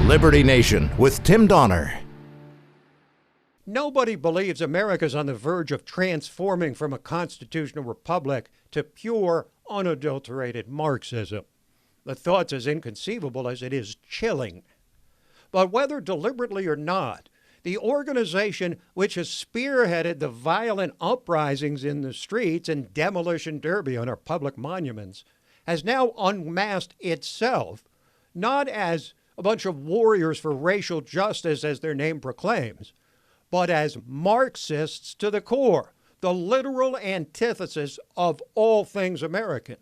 Liberty Nation with Tim Donner. Nobody believes America's on the verge of transforming from a constitutional republic to pure, unadulterated Marxism. The thought's as inconceivable as it is chilling. But whether deliberately or not, the organization which has spearheaded the violent uprisings in the streets and demolition derby on our public monuments has now unmasked itself, not as a bunch of warriors for racial justice as their name proclaims, but as Marxists to the core, the literal antithesis of all things American.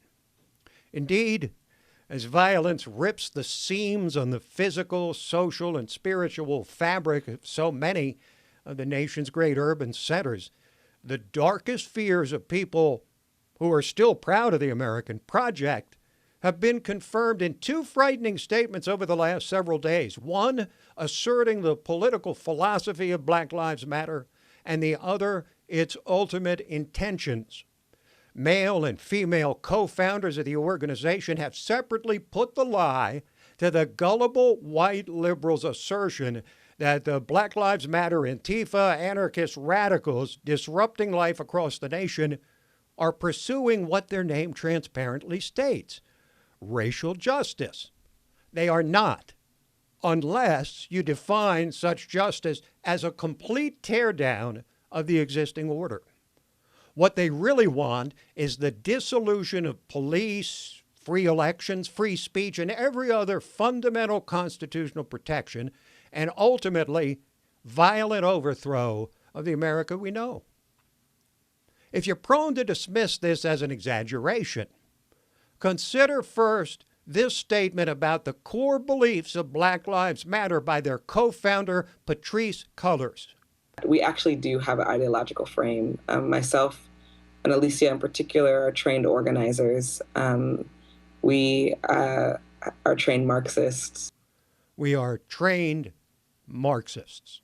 Indeed, as violence rips the seams on the physical, social, and spiritual fabric of so many of the nation's great urban centers, the darkest fears of people who are still proud of the American project have been confirmed in two frightening statements over the last several days. One asserting the political philosophy of Black Lives Matter, and the other its ultimate intentions. Male and female co-founders of the organization have separately put the lie to the gullible white liberals' assertion that the Black Lives Matter Antifa anarchist radicals disrupting life across the nation are pursuing what their name transparently states: racial justice. They are not, unless you define such justice as a complete teardown of the existing order. What they really want is the dissolution of police, free elections, free speech, and every other fundamental constitutional protection, and ultimately violent overthrow of the America we know. If you're prone to dismiss this as an exaggeration, consider first this statement about the core beliefs of Black Lives Matter by their co-founder, Patrisse Cullors. We actually do have an ideological frame. Myself and Alicia in particular are trained organizers. We are trained Marxists. We are trained Marxists.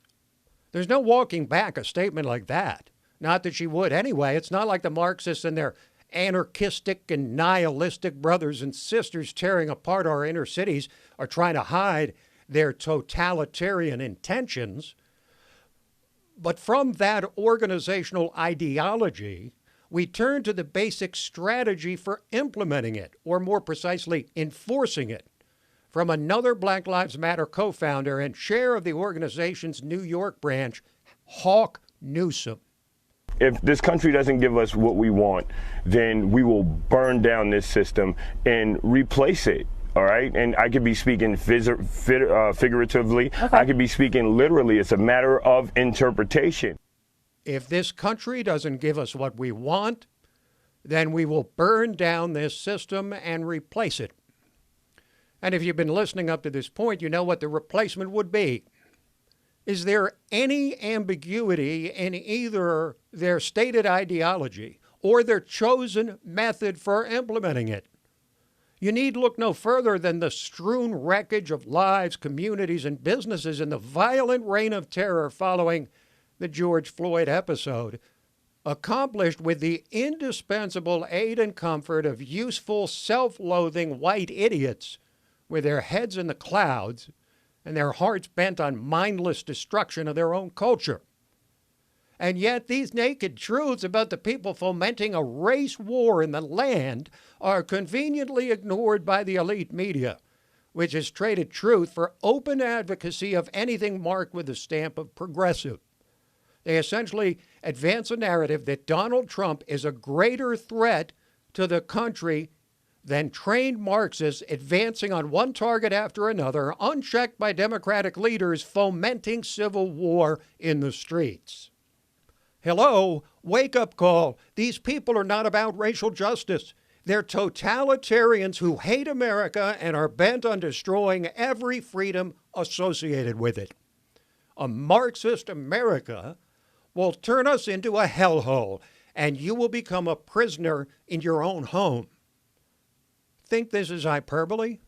There's no walking back a statement like that. Not that she would anyway. It's not like the Marxists and their anarchistic and nihilistic brothers and sisters tearing apart our inner cities are trying to hide their totalitarian intentions. But from that organizational ideology, we turn to the basic strategy for implementing it, or more precisely, enforcing it, from another Black Lives Matter co-founder and chair of the organization's New York branch, Hawk Newsom. If this country doesn't give us what we want, then we will burn down this system and replace it. All right. And I could be speaking figuratively. Okay. I could be speaking literally. It's a matter of interpretation. If this country doesn't give us what we want, then we will burn down this system and replace it. And if you've been listening up to this point, you know what the replacement would be. Is there any ambiguity in either their stated ideology or their chosen method for implementing it? You need look no further than the strewn wreckage of lives, communities, and businesses in the violent reign of terror following the George Floyd episode, accomplished with the indispensable aid and comfort of useful, self-loathing white idiots with their heads in the clouds and their hearts bent on mindless destruction of their own culture. And yet these naked truths about the people fomenting a race war in the land are conveniently ignored by the elite media, which has traded truth for open advocacy of anything marked with the stamp of progressive. They essentially advance a narrative that Donald Trump is a greater threat to the country than trained Marxists advancing on one target after another, unchecked by Democratic leaders fomenting civil war in the streets. Hello, wake-up call. These people are not about racial justice. They're totalitarians who hate America and are bent on destroying every freedom associated with it. A Marxist America will turn us into a hellhole, and you will become a prisoner in your own home. Think this is hyperbole?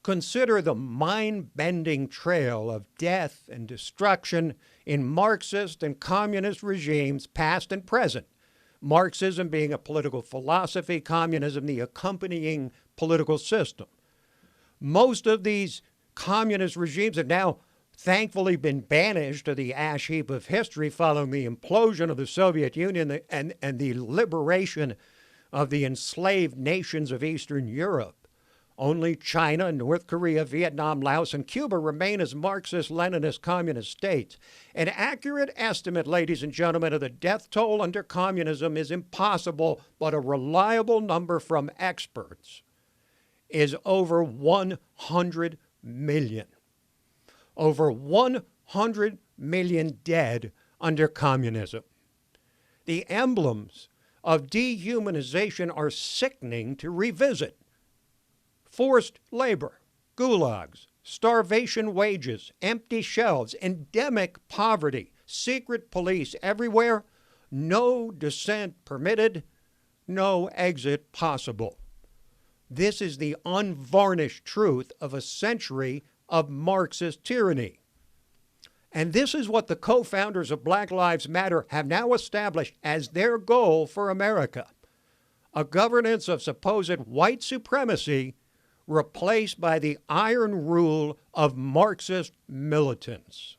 Consider the mind-bending trail of death and destruction in Marxist and communist regimes, past and present. Marxism being a political philosophy, communism the accompanying political system. Most of these communist regimes have now thankfully been banished to the ash heap of history following the implosion of the Soviet Union and the liberation of the enslaved nations of Eastern Europe. Only China, North Korea, Vietnam, Laos, and Cuba remain as Marxist-Leninist communist states. An accurate estimate, ladies and gentlemen, of the death toll under communism is impossible, but a reliable number from experts is over 100 million. Over 100 million dead under communism. The emblems of dehumanization are sickening to revisit. Forced labor, gulags, starvation wages, empty shelves, endemic poverty, secret police everywhere, no dissent permitted, no exit possible. This is the unvarnished truth of a century of Marxist tyranny. And this is what the co-founders of Black Lives Matter have now established as their goal for America. A governance of supposed white supremacy replaced by the iron rule of Marxist militants.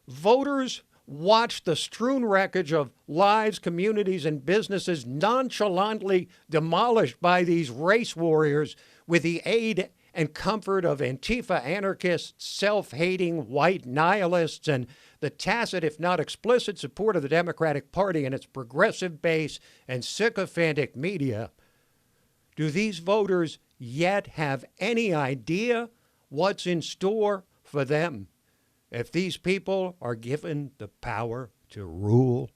Voters watched the strewn wreckage of lives, communities, and businesses nonchalantly demolished by these race warriors with the aid and comfort of Antifa anarchists, self-hating white nihilists, and the tacit, if not explicit, support of the Democratic Party and its progressive base and sycophantic media. Do these voters yet have any idea what's in store for them if these people are given the power to rule?